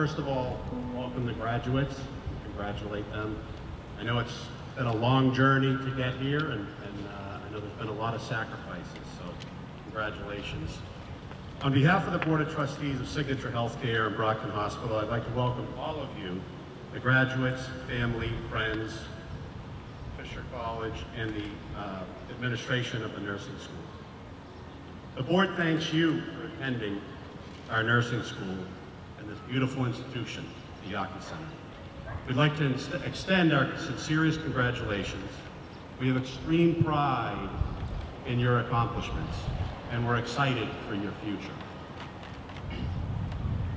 first of all, welcome the graduates, congratulate them. I know it's been a long journey to get here, and I know there's been a lot of sacrifices, so congratulations. On behalf of the Board of Trustees of Signature Healthcare and Brockton Hospital, I'd like to welcome all of you, the graduates, family, friends, Fisher College, and the administration of the nursing school. The board thanks you for attending our nursing school and this beautiful institution, the Yaki Center. We'd like to extend our sincerest congratulations. We have extreme pride in your accomplishments, and we're excited for your future.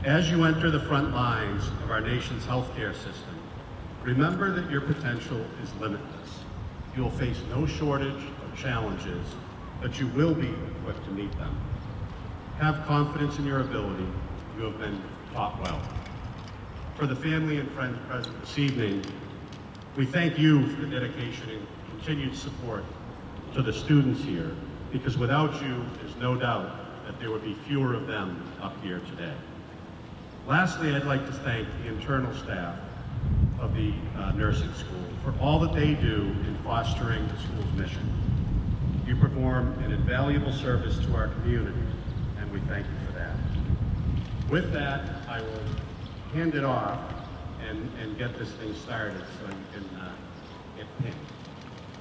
As you enter the front lines of our nation's healthcare system, remember that your potential is limitless. You will face no shortage of challenges, but you will be equipped to meet them. Have confidence in your ability. You have been taught well. For the family and friends present this evening, we thank you for the dedication and continued support to the students here, because without you, there's no doubt that there would be fewer of them up here today. Lastly, I'd like to thank the internal staff of the nursing school for all that they do in fostering the school's mission. You perform an invaluable service to our community, and we thank you for that. With that, I will hand it off and get this thing started so you can get pinned.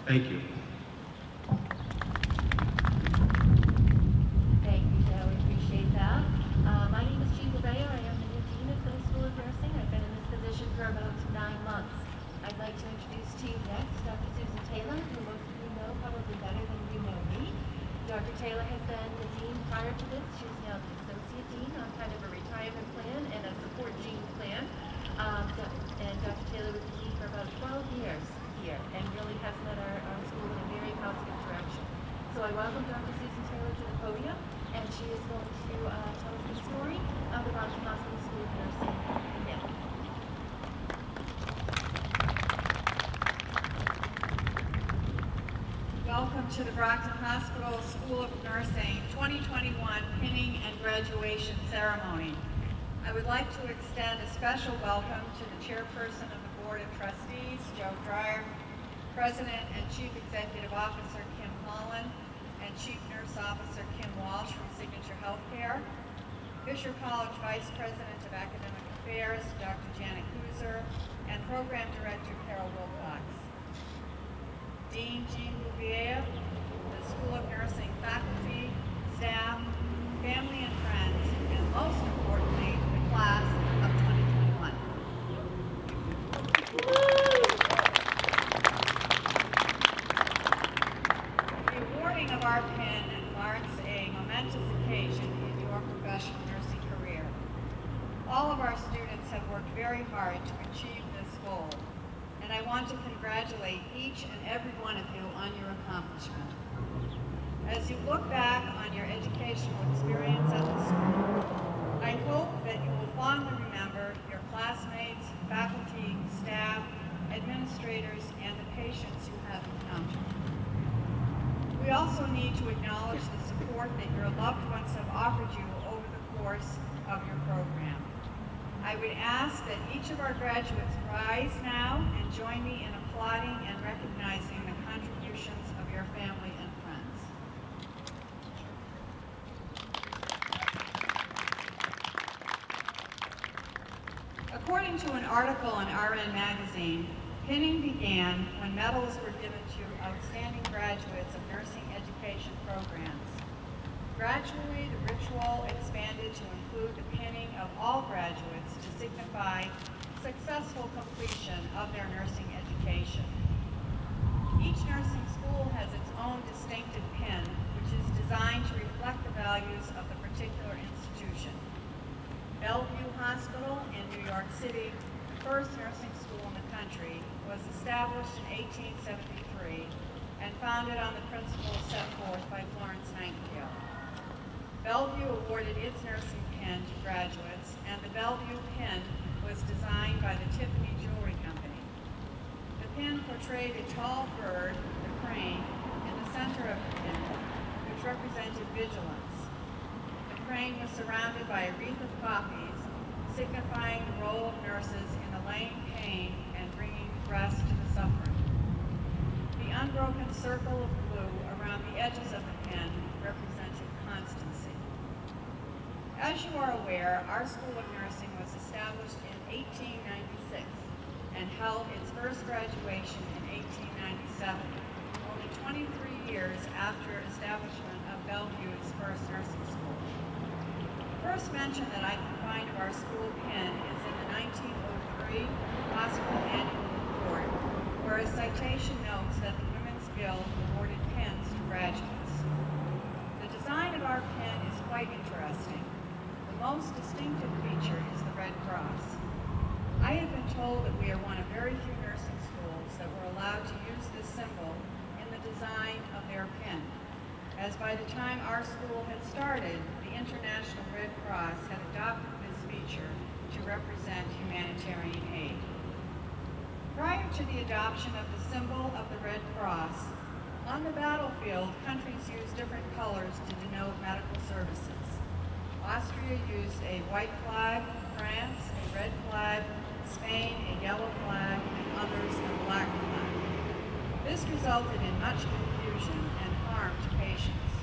Thank you. Thank you, Joe. We appreciate that. My name is Jean Gouveia. I am the new dean for the School of Nursing. I've been in this position for about 9 months. I'd like to introduce to you next Dr. Susan Taylor, who most of you know probably better than you know me. Dr. Taylor has been the dean prior to this. She's now the associate dean on kind of a retirement plan and a support gene plan. And Dr. Taylor was the dean for about 12 years here and really has led our school in a very positive direction. So I welcome Dr. Susan Taylor to the podium, and she is going to tell us the story of the Brockton Hospital School of Nursing. Yeah. Welcome to the Brockton Hospital School of Nursing 2021 pinning and graduation ceremony. I would like to extend a special welcome to the chairperson of the Board of Trustees, Joe Dreyer, President and Chief Executive Officer Kim Holland, and Chief Nurse Officer Kim Walsh from Signature Healthcare, Fisher College Vice President of Academic Affairs, Dr. Janet Kuzer, and Program Director Carol Wilcox. Dean Jean Gouveia, the School of Nursing faculty, staff, family and friends, and most importantly, the class of 2021. The awarding of our pin marks a momentous occasion in your professional nursing career. All of our students have worked very hard to achieve this goal, and I want to congratulate each and every one of you on your accomplishment. As you look back on your educational experience at the school, I hope that you will fondly remember your classmates, faculty, staff, administrators, and the patients you have encountered. We also need to acknowledge the support that your loved ones have offered you over the course of your program. I would ask that each of our graduates rise now and join me in applauding and recognizing the contributions of your family and friends. According to an article in RN Magazine, pinning began when medals were given to outstanding graduates of nursing education programs. Gradually, the ritual expanded to include the pinning of all graduates to signify successful completion of their nursing education. Each nursing school has its own distinctive pin, which is designed to reflect the values of the particular institution. Bellevue Hospital in New York City, the first nursing school in the country, was established in 1873 and founded on the principles set forth by Florence Nightingale. Bellevue awarded its nursing pin to graduates, and the Bellevue pin was designed by the Tiffany Jewelry Company. The pin portrayed a tall bird, the crane, in the center of the pin, which represented vigilance. The crane was surrounded by a wreath of poppies, signifying the role of nurses in allaying pain and bringing rest to the suffering. The unbroken circle of blue around the edges of the pen represented constancy. As you are aware, our School of Nursing was established in 1896 and held its first graduation in 1897, only 23 years after establishment of Bellevue's first nursing school. The first mention that I can find of our school pen is in the 1903 Hospital Annual Report, where a citation notes that the Women's Guild awarded pens to graduates. The design of our pen is quite interesting. The most distinctive feature is the Red Cross. I have been told that we are one of very few nursing schools that were allowed to use this symbol in the design of their pen, as by the time our school had started, the International Red Cross had adopted this feature to represent humanitarian aid. Prior to the adoption of the symbol of the Red Cross, on the battlefield, countries used different colors to denote medical services. Austria used a white flag, France a red flag, Spain a yellow flag, and others a black flag. This resulted in much confusion and harm to patients.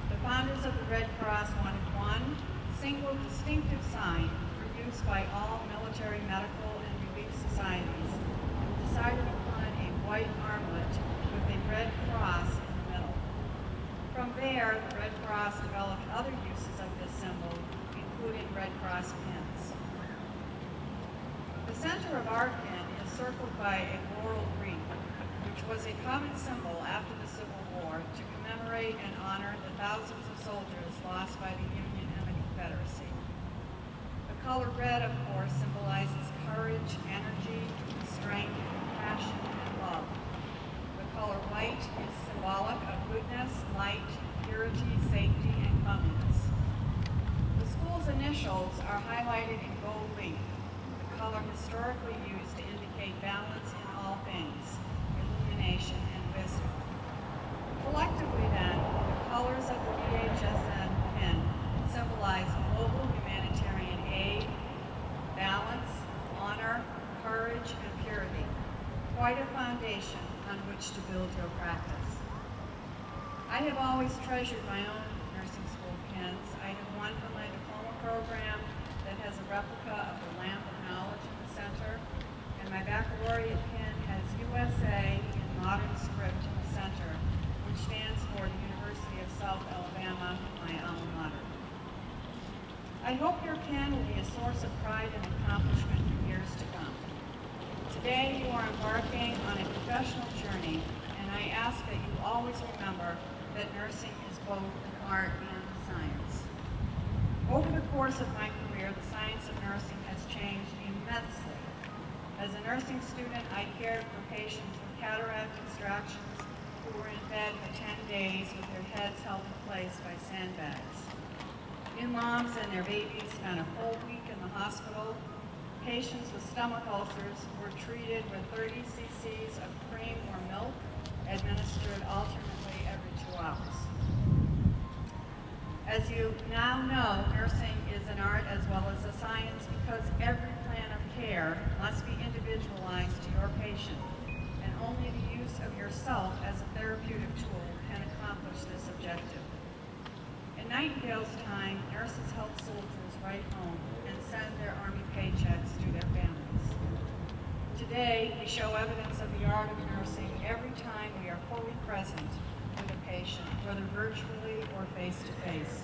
The founders of the Red Cross wanted one single distinctive sign for use by all military, medical, and relief societies, and decided upon a white armlet with a red cross in the middle. From there, the Red Cross developed other uses of this symbol, including Red Cross pins. The center of our pin is circled by a laurel wreath, which was a common symbol after the Civil War to commemorate and honor the thousands of soldiers lost by the Union and the Confederacy. The color red, of course, symbolizes courage, energy, strength, passion, and love. The color white is symbolic of goodness, light, purity, safety, and cleanliness. The school's initials are highlighted in gold leaf, the color historically used to indicate balance in all things, illumination, and wisdom. Collectively then, the colors of the BHSN pen symbolize global humanitarian aid, balance, honor, courage, and purity. Quite a foundation on which to build your practice. I have always treasured my own nursing school pens. I have one for my diploma program that has a replica of the lamp of knowledge in the center, and my baccalaureate pen has USA in modern script in the center, which stands for the University of South Alabama, my alma mater. I hope your pen will be a source of pride and accomplishment for years to come. Today you are embarking on a professional journey, and I ask that you always remember that nursing is both an art and a science. Over the course of my career, the science of nursing has changed immensely. As a nursing student, I cared for patients with cataract extractions who were in bed for 10 days with their heads held in place by sandbags. New moms and their babies spent a full week in the hospital. Patients with stomach ulcers were treated with 30 cc's of cream or milk, administered alternately every 2 hours. As you now know, nursing is an art as well as a science because every plan of care must be individualized to your patient, and only the use of yourself as a therapeutic tool can accomplish this objective. In Nightingale's time, nurses helped soldiers write home and send their Army paychecks to their families. Today, we show evidence of the art of nursing every time we are fully present with a patient, whether virtually or face-to-face.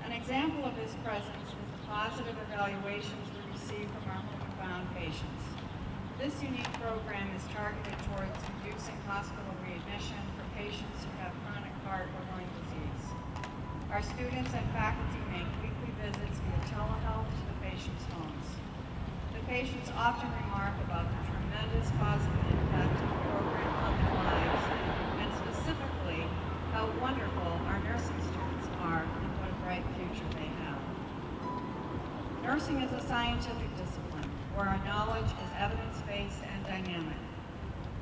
An example of this presence is the positive evaluations we receive from our home and found patients. This unique program is targeted towards reducing hospital readmission for patients who have chronic heart or lung disease. Our students and faculty make weekly visits via telehealth to the patients' homes. The patients often remark about the tremendous positive impact of the program on their lives, and specifically how wonderful our nursing students are and what a bright future they have. Nursing is a scientific discipline where our knowledge is evidence-based and dynamic.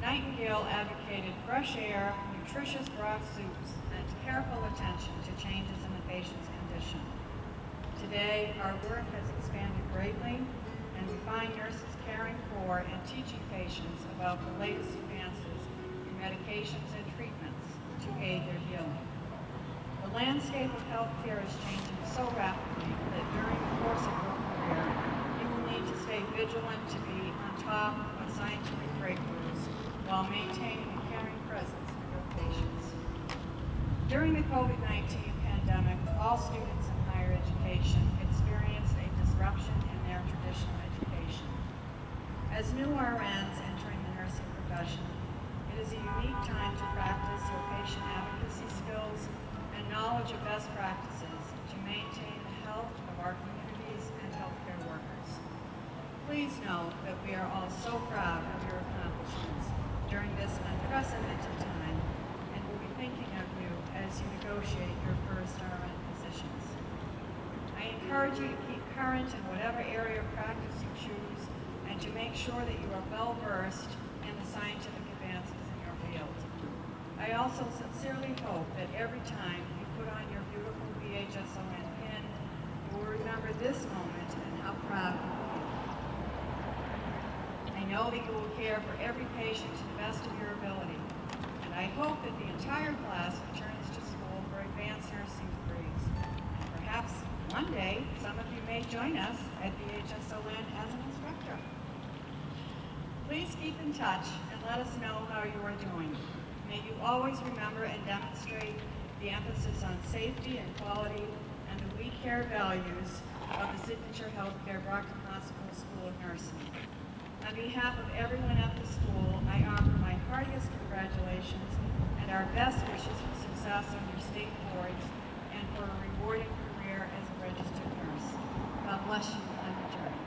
Nightingale advocated fresh air, nutritious broth soups, and careful attention to changes in the patient's condition. Today, our work has expanded greatly, and we find nurses caring for and teaching patients about the latest advances in medications and treatments to aid their healing. The landscape of healthcare is changing so rapidly that during the course of your career, you will need to stay vigilant to be on top of scientific breakthroughs while maintaining a caring presence for your patients. During the COVID-19 pandemic, all students in higher education experienced a disruption in their traditional education. As new RNs entering the nursing profession, it is a unique time to practice your patient advocacy skills and knowledge of best practices to maintain the health of our communities and healthcare workers. Please know that we are all so proud of your accomplishments during this unprecedented time, and will be thinking of you as you negotiate your first RN positions. I encourage you to keep current in whatever area of practice you choose, and to make sure that you are well versed in the scientific advances in your field. I also sincerely hope that every time you put on your beautiful BHSON pin, you will remember this moment and how proud you feel. I know that you will care for every patient to the best of your ability, and I hope that the entire class returns to school for advanced nursing degrees. And perhaps one day, some of you may join us at BHSON as an instructor. Please keep in touch and let us know how you are doing. May you always remember and demonstrate the emphasis on safety and quality and the We Care values of the Signature Healthcare Brockton Hospital School of Nursing. On behalf of everyone at the school, I offer my heartiest congratulations and our best wishes for success on your state boards and for a rewarding career as a registered nurse. God bless you on your journey.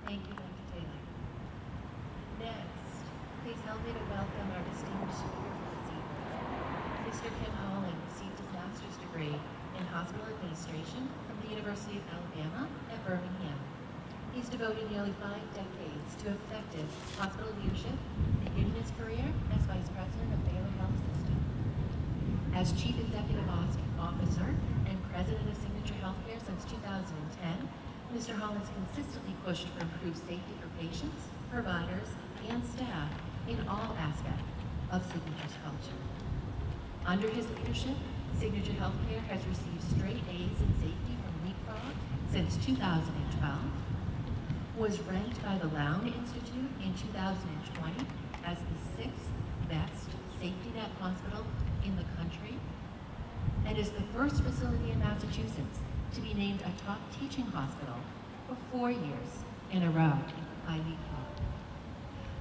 Thank you, Dr. Taylor. Next, please help me to welcome our distinguished speaker for this evening. Mr. Kim Holland received his master's degree in hospital administration from the University of Alabama at Birmingham. He's devoted nearly 5 decades to effective hospital leadership, beginning his career as Vice President of Baylor Health System. As Chief Executive Officer and President of Signature Healthcare since 2010, Mr. Holland has consistently pushed for improved safety for patients, providers, and staff in all aspects of Signature's culture. Under his leadership, Signature Healthcare has received straight A's in safety from Leapfrog since 2012, was ranked by the Lown Institute in 2020 as the 6th best safety net hospital in the country, and is the first facility in Massachusetts to be named a top teaching hospital for 4 years in a row by Leapfrog.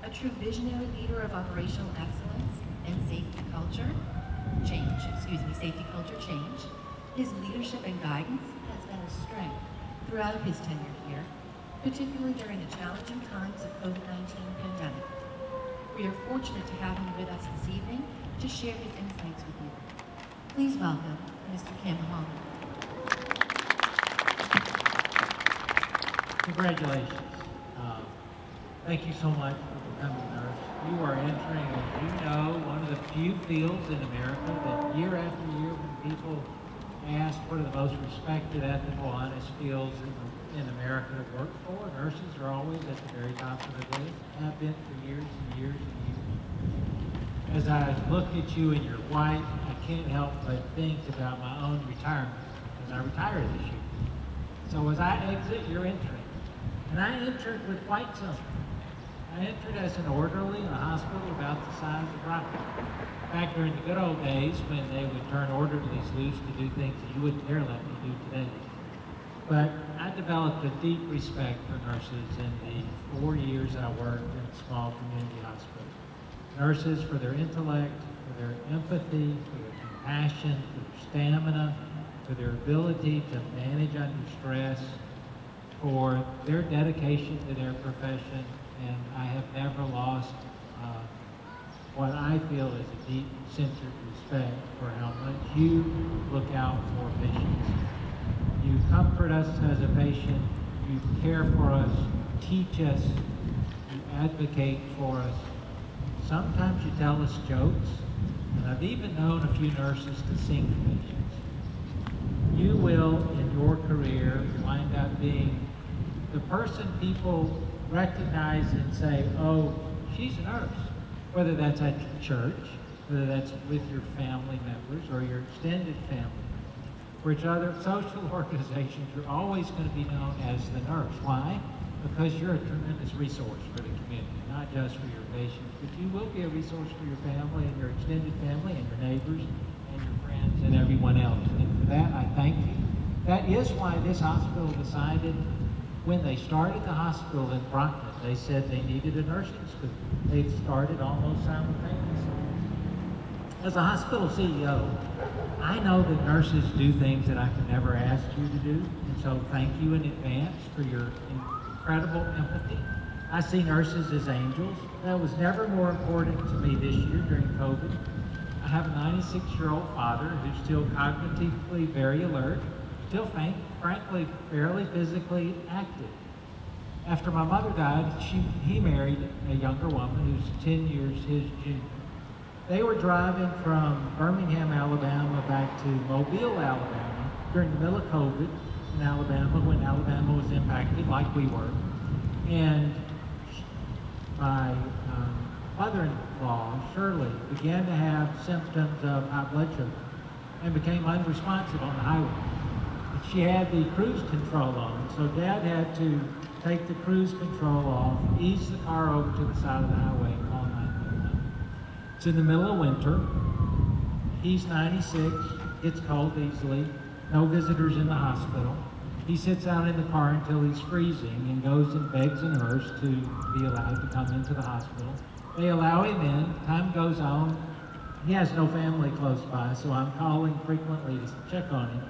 A true visionary leader of operational excellence and safety culture change, his leadership and guidance has been a strength throughout his tenure here, particularly during the challenging times of COVID-19 pandemic. We are fortunate to have him with us this evening to share his insights with you. Please welcome Mr. Kim Holland. Congratulations. Thank you so much for becoming a nurse. You are entering, as you know, one of the few fields in America that year after year when people ask what are the most respected, ethical, honest fields in America to work for, nurses are always at the very top of the list, have been for years and years and years. As I look at you and your wife, I can't help but think about my own retirement, as I retire this year. So as I exit, you're entering. And I entered with quite something. I entered as an orderly in a hospital about the size of Brockton. Back during the good old days when they would turn orderlies loose to do things that you wouldn't dare let me do today. But I developed a deep respect for nurses in the 4 years I worked in a small community hospital. Nurses for their intellect, for their empathy, for their compassion, for their stamina, for their ability to manage under stress, for their dedication to their profession, and I have never lost what I feel is a deep sense of respect for how much you look out for patients. You comfort us as a patient, you care for us, teach us, you advocate for us. Sometimes you tell us jokes, And I've even known a few nurses to sing to patients. You will, in your career, wind up being the person people recognize and say, oh, she's a nurse. Whether that's at church, whether that's with your family members or your extended family. Which other social organizations, you're always going to be known as the nurse. Why? Because you're a tremendous resource for the community, not just for your patients, but you will be a resource for your family and your extended family and your neighbors and your friends and everyone else. And for that, I thank you. That is why this hospital decided, when they started the hospital in Brockton, they said they needed a nursing school. They started almost simultaneously. As a hospital CEO, I know that nurses do things that I could never ask you to do, and so thank you in advance for your incredible empathy. I see nurses as angels. That was never more important to me this year during COVID. I have a 96-year-old father who's still cognitively very alert, still frankly fairly physically active. After my mother died, he married a younger woman who's 10 years his junior. They were driving from Birmingham, Alabama back to Mobile, Alabama during the middle of COVID in Alabama, when Alabama was impacted like we were. And my mother-in-law, Shirley, began to have symptoms of high blood sugar and became unresponsive on the highway. She had the cruise control on, so Dad had to take the cruise control off, ease the car over to the side of the highway, and call 911. It's in the middle of winter. He's 96, gets cold easily, no visitors in the hospital. He sits out in the car until he's freezing and goes and begs a nurse to be allowed to come into the hospital. They allow him in, time goes on. He has no family close by, so I'm calling frequently to check on him.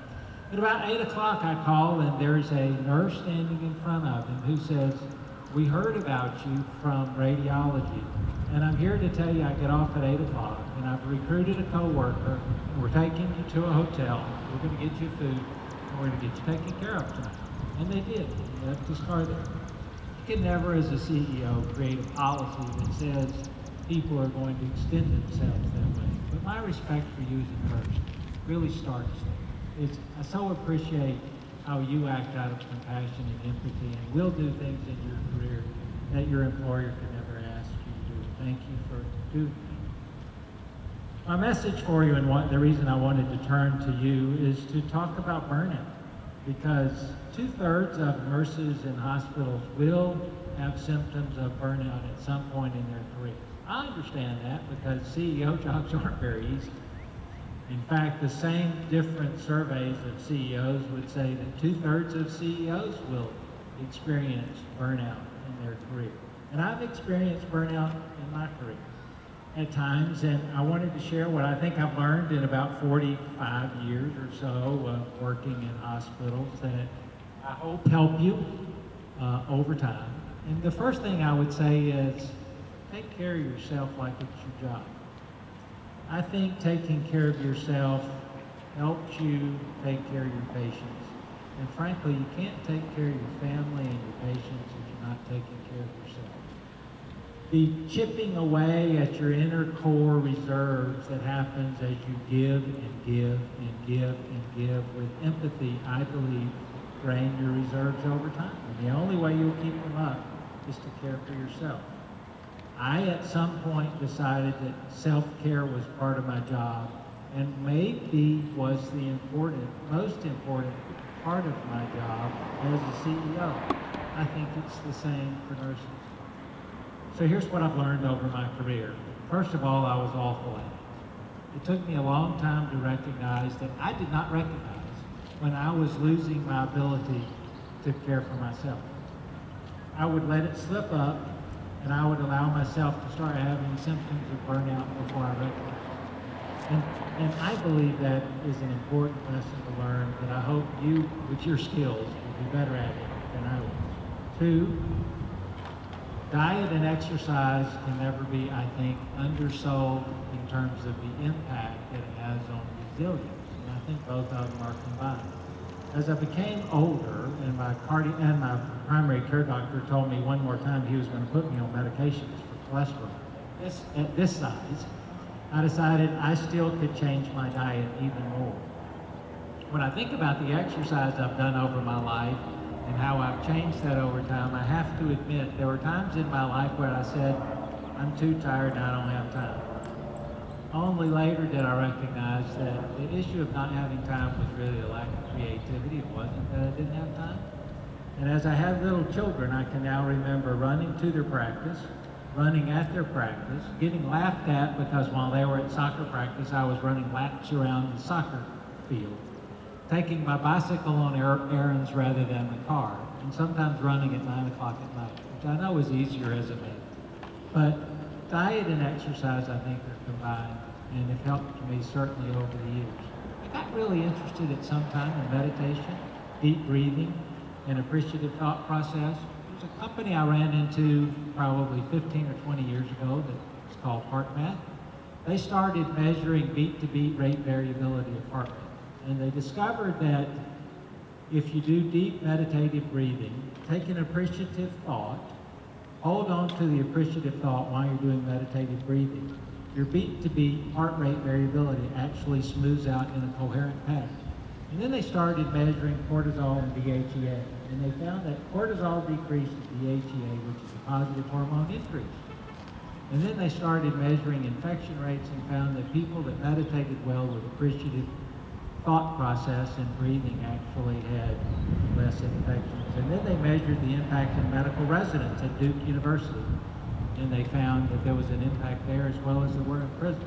At about 8 o'clock I call and there's a nurse standing in front of him who says, "We heard about you from radiology, and I'm here to tell you I get off at 8 o'clock, and I've recruited a co-worker, and we're taking you to a hotel. We're going to get you food, and we're going to get you taken care of tonight." And they did. They left his car there. You can never, as a CEO, create a policy that says people are going to extend themselves that way. But my respect for you as a nurse really starts there. I so appreciate how you act out of compassion and empathy and will do things in your career that your employer could never ask you to do. Thank you for doing that. My message for you, and the reason I wanted to turn to you, is to talk about burnout, because 2/3 of nurses in hospitals will have symptoms of burnout at some point in their career. I understand that because CEO jobs aren't very easy. In fact, the same different surveys of CEOs would say that 2/3 of CEOs will experience burnout in their career. And I've experienced burnout in my career at times, and I wanted to share what I think I've learned in about 45 years or so of working in hospitals that I hope help you over time. And the first thing I would say is take care of yourself like it's your job. I think taking care of yourself helps you take care of your patients. And frankly, you can't take care of your family and your patients if you're not taking care of yourself. The chipping away at your inner core reserves that happens as you give and give and give and give with empathy, I believe, drain your reserves over time. And the only way you'll keep them up is to care for yourself. I, at some point, decided that self-care was part of my job and maybe was the most important part of my job as a CEO. I think it's the same for nurses. So here's what I've learned over my career. First of all, I was awful at it. It took me a long time to recognize that I did not recognize when I was losing my ability to care for myself. I would let it slip up, and I would allow myself to start having symptoms of burnout before I recognized it. And I believe that is an important lesson to learn that I hope you, with your skills, will be better at it than I was. 2, diet and exercise can never be, I think, undersold in terms of the impact that it has on resilience. And I think both of them are combined. As I became older, and my primary care doctor told me one more time he was going to put me on medications for cholesterol at this size, I decided I still could change my diet even more. When I think about the exercise I've done over my life and how I've changed that over time, I have to admit there were times in my life where I said, I'm too tired and I don't have time. Only later did I recognize that the issue of not having time was really a lack of creativity. It wasn't that I didn't have time. And as I have little children, I can now remember running to their practice, running at their practice, getting laughed at because while they were at soccer practice, I was running laps around the soccer field, taking my bicycle on errands rather than the car, and sometimes running at 9 o'clock at night, which I know is easier as a man. But diet and exercise, I think, are combined, and have helped me certainly over the years. I got really interested at some time in meditation, deep breathing, and appreciative thought process. There's a company I ran into probably 15 or 20 years ago that's called HeartMath. They started measuring beat-to-beat rate variability of heart rate. And they discovered that if you do deep meditative breathing, take an appreciative thought, hold on to the appreciative thought while you're doing meditative breathing, your beat-to-beat heart rate variability actually smooths out in a coherent pattern. And then they started measuring cortisol and DHEA, and they found that cortisol decreased and DHEA, which is a positive hormone, increased. And then they started measuring infection rates and found that people that meditated well with appreciative thought process and breathing actually had less infections. And then they measured the impact of medical residents at Duke University, and they found that there was an impact there as well as there were in prisons.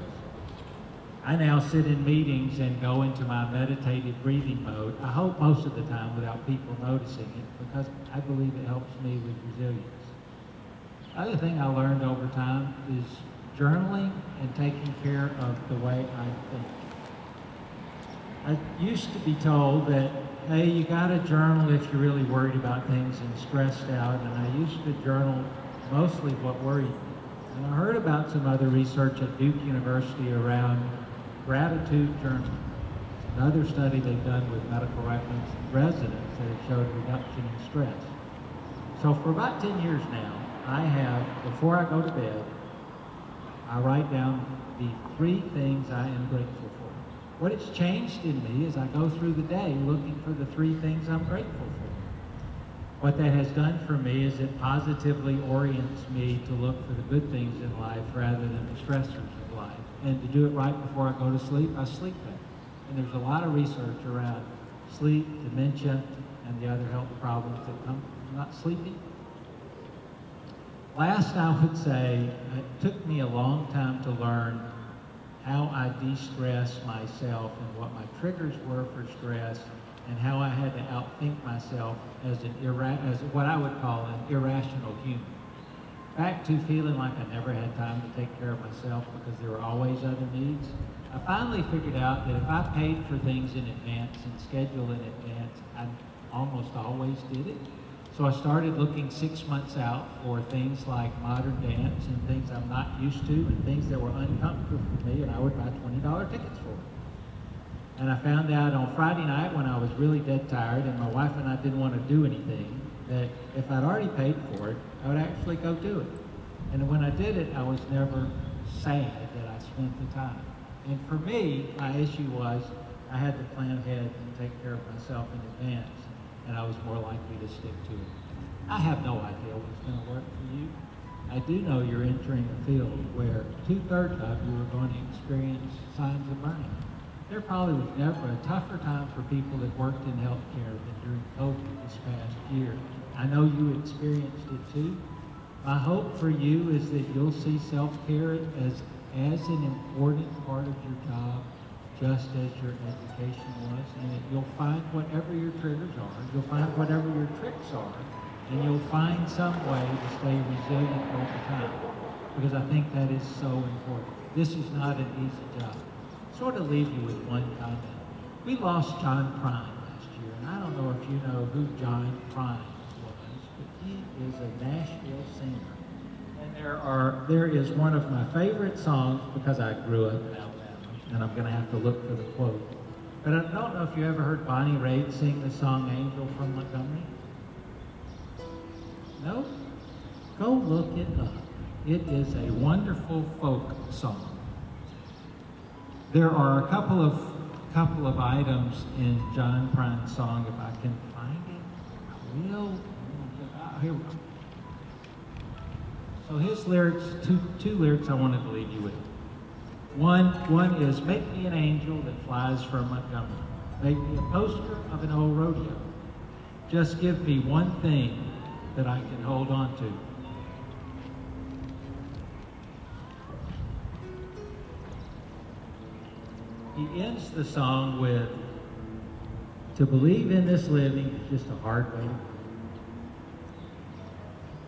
I now sit in meetings and go into my meditative breathing mode, I hope most of the time without people noticing it, because I believe it helps me with resilience. The other thing I learned over time is journaling and taking care of the way I think. I used to be told that, hey, you gotta journal if you're really worried about things and stressed out, and I used to journal mostly what worried me. And I heard about some other research at Duke University around gratitude journaling. Another study they've done with medical residents that have showed reduction in stress. So for about 10 years now, I have, before I go to bed, I write down the 3 things I am grateful for. What it's changed in me is I go through the day looking for the 3 things I'm grateful for. What that has done for me is it positively orients me to look for the good things in life rather than the stressors of life. And to do it right before I go to sleep, I sleep better. And there's a lot of research around sleep, dementia, and the other health problems that come from not sleeping. Last, I would say, it took me a long time to learn how I de-stress myself and what my triggers were for stress, and how I had to outthink myself as what I would call an irrational human. Back to feeling like I never had time to take care of myself because there were always other needs. I finally figured out that if I paid for things in advance and scheduled in advance, I almost always did it. So I started looking 6 months out for things like modern dance and things I'm not used to and things that were uncomfortable for me, and I would buy $20 tickets for it. And I found out on Friday night when I was really dead tired and my wife and I didn't want to do anything, that if I'd already paid for it, I would actually go do it. And when I did it, I was never sad that I spent the time. And for me, my issue was I had to plan ahead and take care of myself in advance, and I was more likely to stick to it. I have no idea what's going to work for you. I do know you're entering a field where 2/3 of you are going to experience signs of burnout. There probably was never a tougher time for people that worked in healthcare than during COVID this past year. I know you experienced it too. My hope for you is that you'll see self-care as an important part of your job, just as your education was, and that you'll find whatever your triggers are, you'll find whatever your tricks are, and you'll find some way to stay resilient over time, because I think that is so important. This is not an easy job. Sort of leave you with one comment. We lost John Prine last year, and I don't know if you know who John Prine was, but he is a Nashville singer. And there is one of my favorite songs, because I grew up in Alabama, and I'm going to have to look for the quote. But I don't know if you ever heard Bonnie Raitt sing the song Angel from Montgomery? No? Go look it up. It is a wonderful folk song. There are a couple of items in John Prine's song. If I can find it, I will. Here we go. So his lyrics, two lyrics I wanted to leave you with. One is, make me an angel that flies from Montgomery. Make me a poster of an old rodeo. Just give me one thing that I can hold on to. He ends the song with, to believe in this living is just a hard way to go.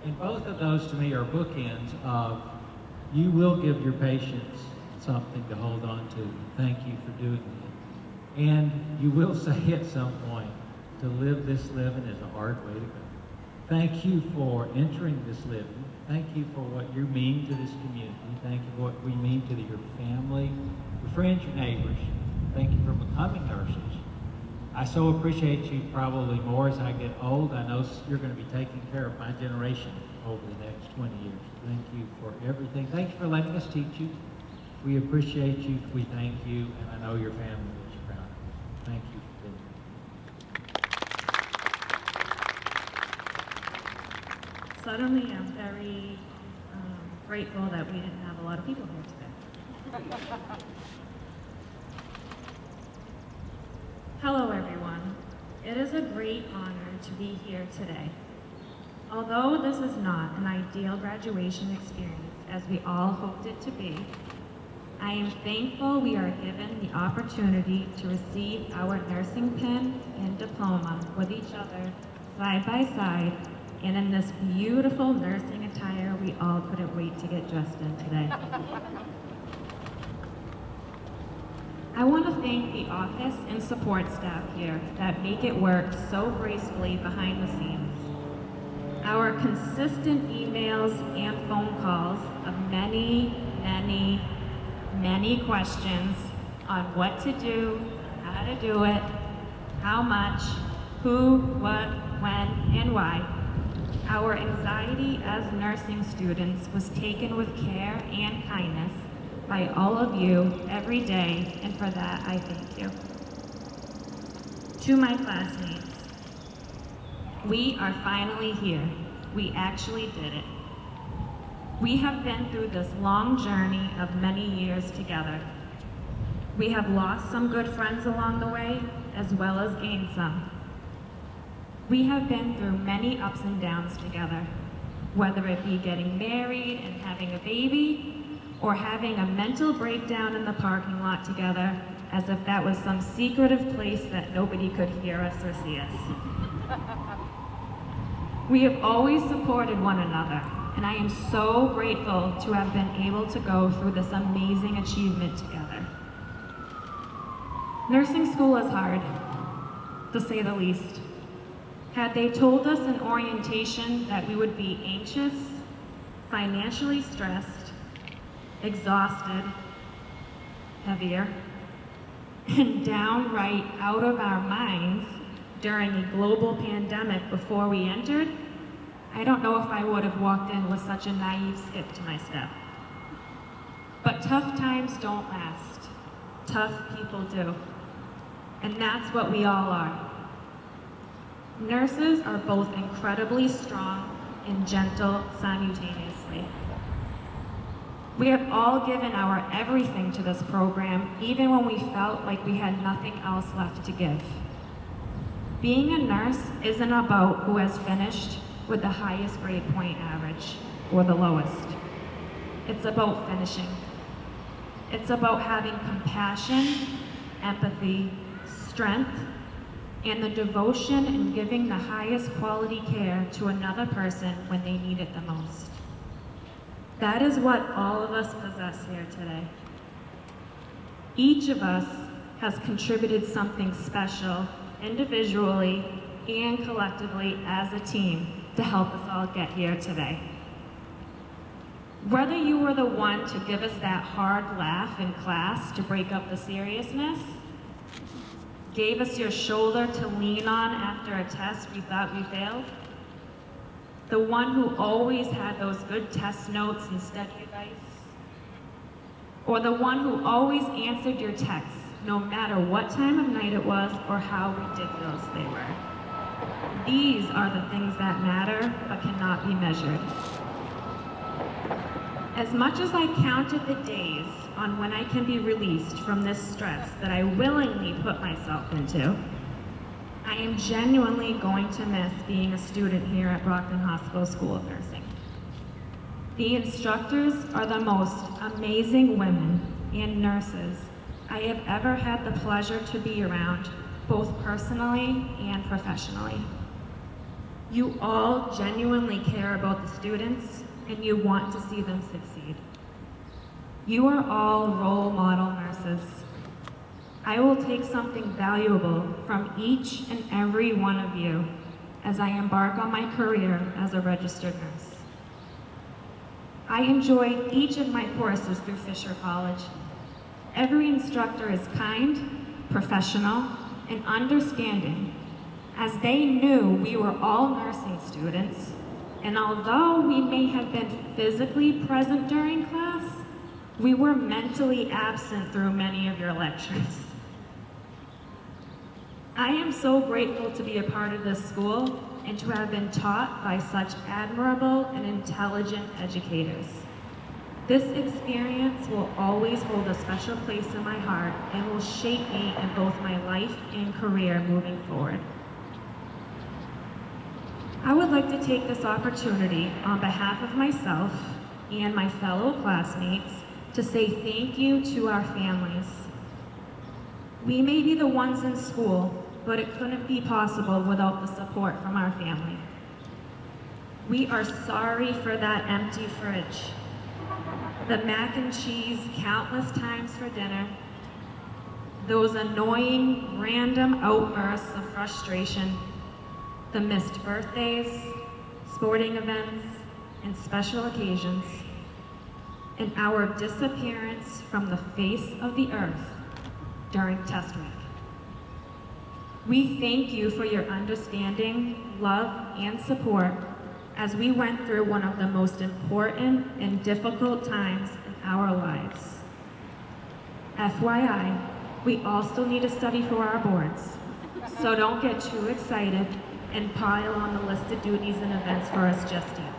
And both of those to me are bookends of, you will give your patients something to hold on to. Thank you for doing that. And you will say at some point, to live this living is a hard way to go. Thank you for entering this living. Thank you for what you mean to this community. Thank you for what we mean to your family, your friends, your neighbors. Thank you for becoming nurses. I so appreciate you probably more as I get old. I know you're going to be taking care of my generation over the next 20 years. Thank you for everything. Thank you for letting us teach you. We appreciate you. We thank you. And I know your family is proud of you. Thank you for being here. Suddenly, I'm very grateful that we didn't have a lot of people here today. Hello, everyone. It is a great honor to be here today. Although this is not an ideal graduation experience, as we all hoped it to be, I am thankful we are given the opportunity to receive our nursing pin and diploma with each other, side by side, and in this beautiful nursing attire we all couldn't wait to get dressed in today. I want to thank the office and support staff here that make it work so gracefully behind the scenes. Our consistent emails and phone calls of many questions on what to do, how to do it, how much, who, what, when, and why. Our anxiety as nursing students was taken with care and kindness by all of you every day, and for that I thank you. To my classmates, we are finally here. We actually did it. We have been through this long journey of many years together. We have lost some good friends along the way, as well as gained some. We have been through many ups and downs together, whether it be getting married and having a baby, or having a mental breakdown in the parking lot together, as if that was some secretive place that nobody could hear us or see us. We have always supported one another, and I am so grateful to have been able to go through this amazing achievement together. Nursing school is hard, to say the least. Had they told us in orientation that we would be anxious, financially stressed, exhausted, heavier, and downright out of our minds during a global pandemic before we entered, I don't know if I would have walked in with such a naive skip to my step. But tough times don't last. Tough people do. And that's what we all are. Nurses are both incredibly strong and gentle simultaneously. We have all given our everything to this program, even when we felt like we had nothing else left to give. Being a nurse isn't about who has finished with the highest grade point average or the lowest. It's about finishing. It's about having compassion, empathy, strength, and the devotion in giving the highest quality care to another person when they need it the most. That is what all of us possess here today. Each of us has contributed something special individually and collectively as a team to help us all get here today. Whether you were the one to give us that hard laugh in class to break up the seriousness, gave us your shoulder to lean on after a test we thought we failed, the one who always had those good test notes and study advice, or the one who always answered your texts, no matter what time of night it was or how ridiculous they were. These are the things that matter but cannot be measured. As much as I counted the days on when I can be released from this stress that I willingly put myself into, I am genuinely going to miss being a student here at Brockton Hospital School of Nursing. The instructors are the most amazing women and nurses I have ever had the pleasure to be around, both personally and professionally. You all genuinely care about the students and you want to see them succeed. You are all role model nurses. I will take something valuable from each and every one of you as I embark on my career as a registered nurse. I enjoyed each of my courses through Fisher College. Every instructor is kind, professional, and understanding, as they knew we were all nursing students, and although we may have been physically present during class, we were mentally absent through many of your lectures. I am so grateful to be a part of this school and to have been taught by such admirable and intelligent educators. This experience will always hold a special place in my heart and will shape me in both my life and career moving forward. I would like to take this opportunity on behalf of myself and my fellow classmates to say thank you to our families. We may be the ones in school, but it couldn't be possible without the support from our family. We are sorry for that empty fridge, the mac and cheese countless times for dinner, those annoying random outbursts of frustration, the missed birthdays, sporting events, and special occasions, and our disappearance from the face of the earth during test week. We thank you for your understanding, love, and support as we went through one of the most important and difficult times in our lives. FYI, we all still need to study for our boards, so don't get too excited and pile on the list of duties and events for us just yet.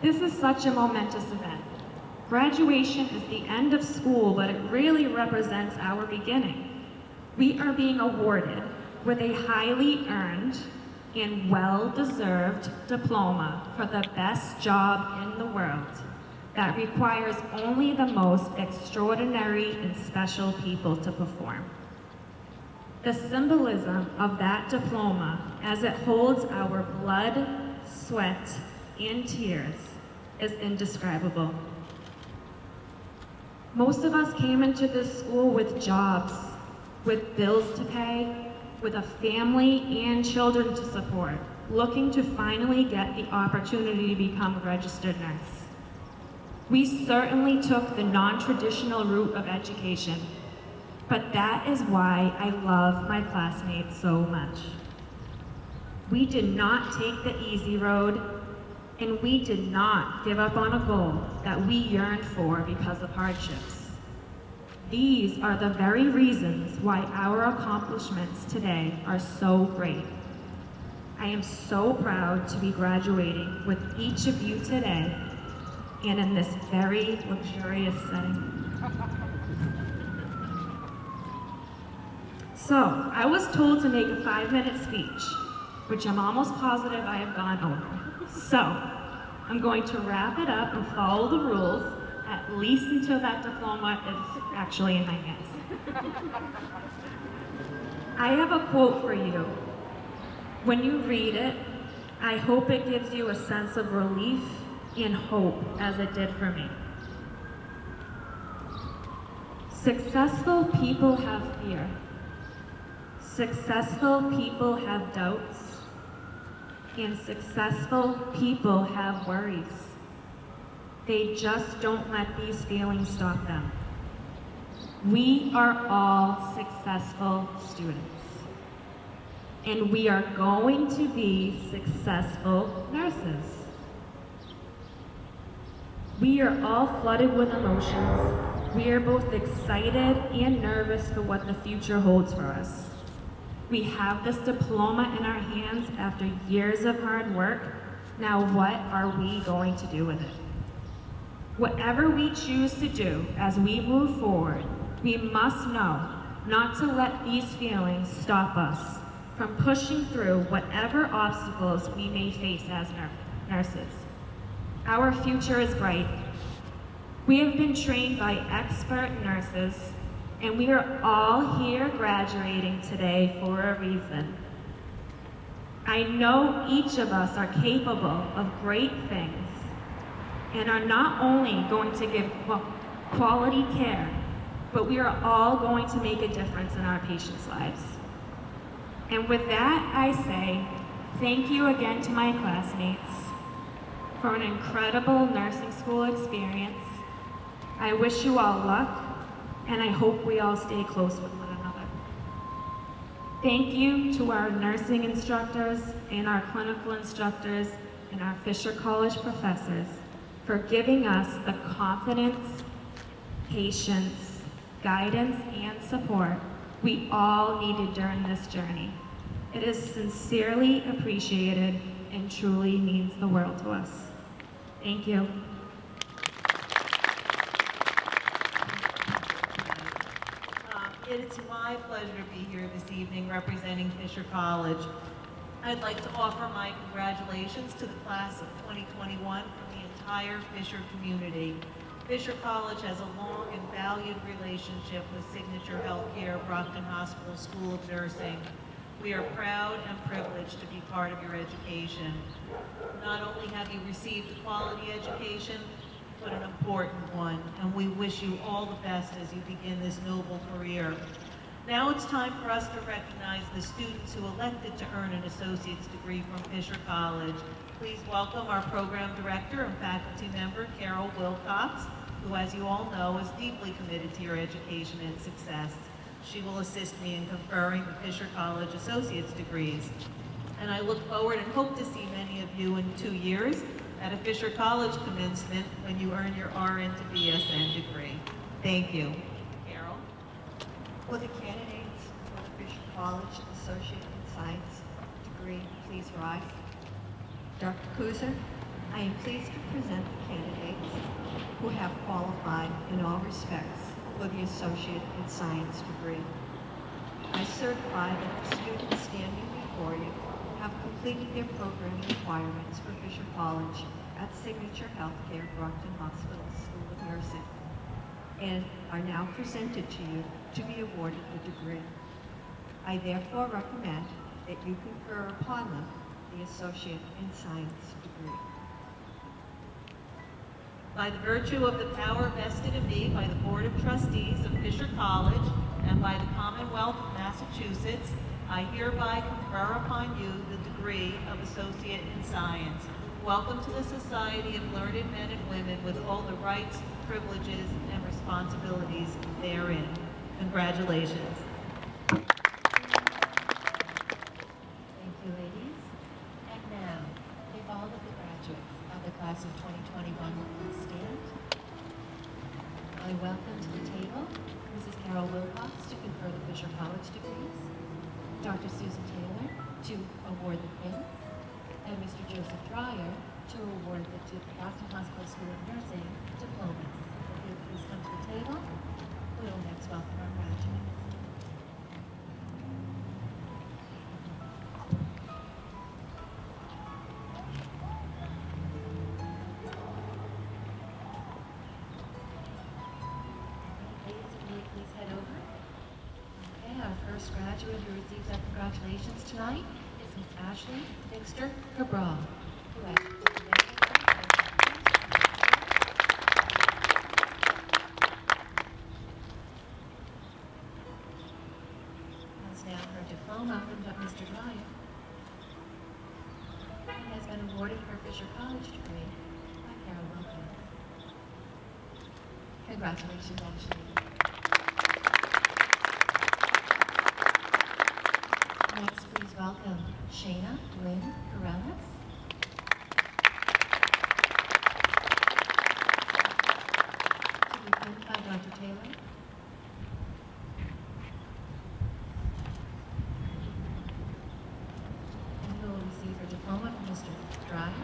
This is such a momentous event. Graduation is the end of school, but it really represents our beginning. We are being awarded with a highly earned and well-deserved diploma for the best job in the world that requires only the most extraordinary and special people to perform. The symbolism of that diploma, as it holds our blood, sweat, and tears, is indescribable. Most of us came into this school with jobs, with bills to pay, with a family and children to support, looking to finally get the opportunity to become a registered nurse. We certainly took the non-traditional route of education, but that is why I love my classmates so much. We did not take the easy road, and we did not give up on a goal that we yearned for because of hardships. These are the very reasons why our accomplishments today are so great. I am so proud to be graduating with each of you today and in this very luxurious setting. So, I was told to make a 5-minute speech, which I'm almost positive I have gone over. So, I'm going to wrap it up and follow the rules, at least until that diploma is actually in my hands. I have a quote for you. When you read it, I hope it gives you a sense of relief and hope as it did for me. Successful people have fear. Successful people have doubts. And successful people have worries. They just don't let these feelings stop them. We are all successful students. And we are going to be successful nurses. We are all flooded with emotions. We are both excited and nervous for what the future holds for us. We have this diploma in our hands after years of hard work. Now what are we going to do with it? Whatever we choose to do as we move forward, we must know not to let these feelings stop us from pushing through whatever obstacles we may face as nurses. Our future is bright. We have been trained by expert nurses, and we are all here graduating today for a reason. I know each of us are capable of great things and are not only going to give quality care, but we are all going to make a difference in our patients' lives. And with that, I say thank you again to my classmates for an incredible nursing school experience. I wish you all luck, and I hope we all stay close with one another. Thank you to our nursing instructors and our clinical instructors and our Fisher College professors for giving us the confidence, patience, guidance, and support we all needed during this journey. It is sincerely appreciated and truly means the world to us. Thank you. It's my pleasure to be here this evening representing Fisher College. I'd like to offer my congratulations to the class of 2021 from the entire Fisher community. Fisher College has a long and valued relationship with Signature Healthcare, Brockton Hospital School of Nursing. We are proud and privileged to be part of your education. Not only have you received a quality education, but an important one, and we wish you all the best as you begin this noble career. Now it's time for us to recognize the students who elected to earn an associate's degree from Fisher College. Please welcome our program director and faculty member, Carol Wilcox, who, as you all know, is deeply committed to your education and success. She will assist me in conferring the Fisher College associate's degrees. And I look forward and hope to see many of you in 2 years at a Fisher College commencement when you earn your RN to BSN degree. Thank you. Carol? Will the candidates for the Fisher College Associate in Science degree please rise? Dr. Kuzer, I am pleased to present the candidates who have qualified in all respects for the Associate in Science degree. I certify that the students standing before you have completed their program requirements for Fisher College at Signature Healthcare, Brockton Hospital School of Nursing, and are now presented to you to be awarded the degree. I therefore recommend that you confer upon them the Associate in Science degree. By the virtue of the power vested in me by the Board of Trustees of Fisher College and by the Commonwealth of Massachusetts, I hereby confer upon you the degree of Associate in Science. Welcome to the society of learned men and women with all the rights, privileges, and responsibilities therein. Congratulations. Thank you, ladies. And now, if all of the graduates of the class of 2021 will please stand. I welcome to the table Mrs. Carol Wilcox to confer the Fisher College degrees, Dr. Susan Taylor to award the pins, and Mr. Joseph Dreyer to award the Brockton Hospital School of Nursing diplomas. If you'll please come to the table, we will next welcome our graduates. Ladies, if you please head over. Okay, our first graduate who receives our congratulations tonight is Miss Ashley Dexter Cabral. Who has now her diploma from Mr. Dreyer and has been awarded her Fisher College degree by Carol Wilcox. Congratulations, Ashley. Next, please welcome Shayna Lynn Corrales. Taylor. And who will receive her diploma from Mr. Dryer.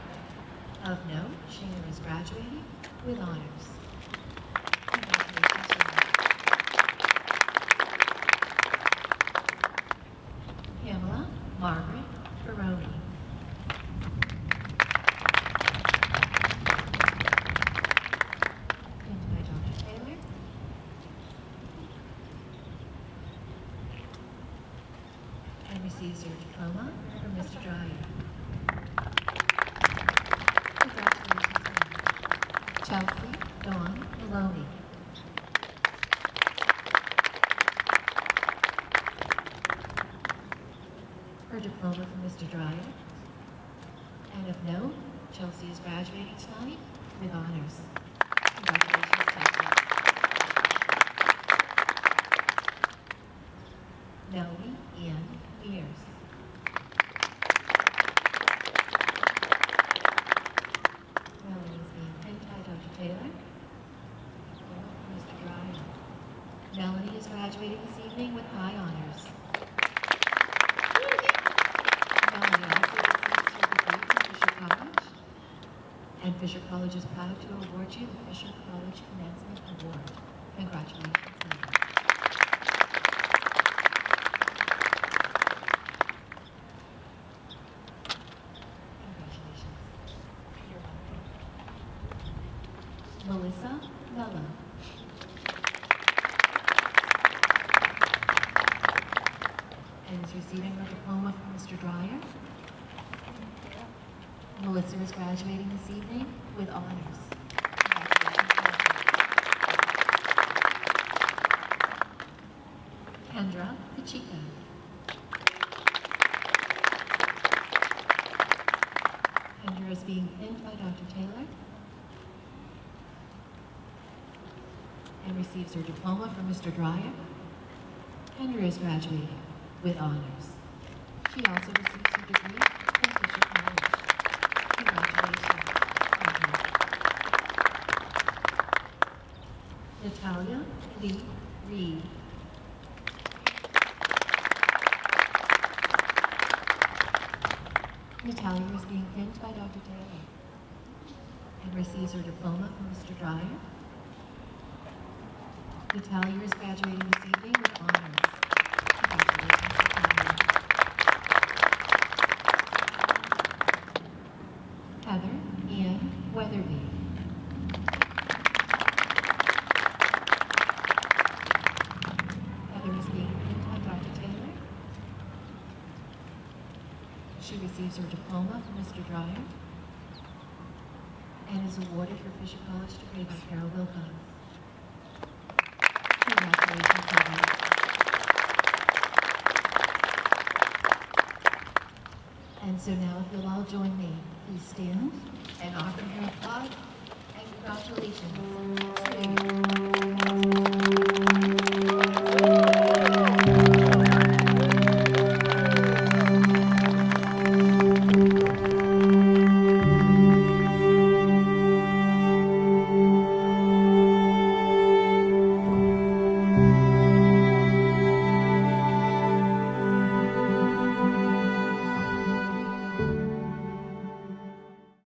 Of note, Shayna is graduating with honors. Congratulations, Shayna. Pamela Margaret Baroni. Pinned by Dr. Taylor. And receives her diploma from Mr. Dryer. Congratulations, Pamela. Chelsea Dawn Maloney. Her diploma from Mr. Dryer. And of note, Chelsea is graduating tonight with honors. Congratulations, Chelsea. Melanie Ian Mears. Melanie is being pinned by Dr. Taylor. Diploma from Mr. Dryer. Melanie is graduating this evening with high honors. Melanie also receives her degree from Fisher College, and Fisher College is proud to award you the Fisher College Commencement Award. Congratulations, Melanie. Congratulations. You're welcome. Melissa Mello. And is receiving her diploma from Mr. Dryer. Melissa is graduating this evening with honors. Congratulations, Melissa. Kendra Pacheco. Kendra is being pinned by Dr. Taylor and receives her diploma from Mr. Dryer. Kendra is graduating with honors. She also receives her degree from Fisher College. Congratulations, Kendra. Natalia Lee Reed. Natalia is being pinned by Dr. Taylor and receives her diploma from Mr. Dryer. Natalia is graduating this evening with honors. Congratulations, Natalia. Heather Ian Weatherby. Heather is being pinned by Dr. Taylor. She receives her diploma from Mr. Dryer and is awarded her Fisher College degree by Carol Wilcox. Congratulations, Heather. And so now, if you'll all join me, please stand and offer her applause and congratulations to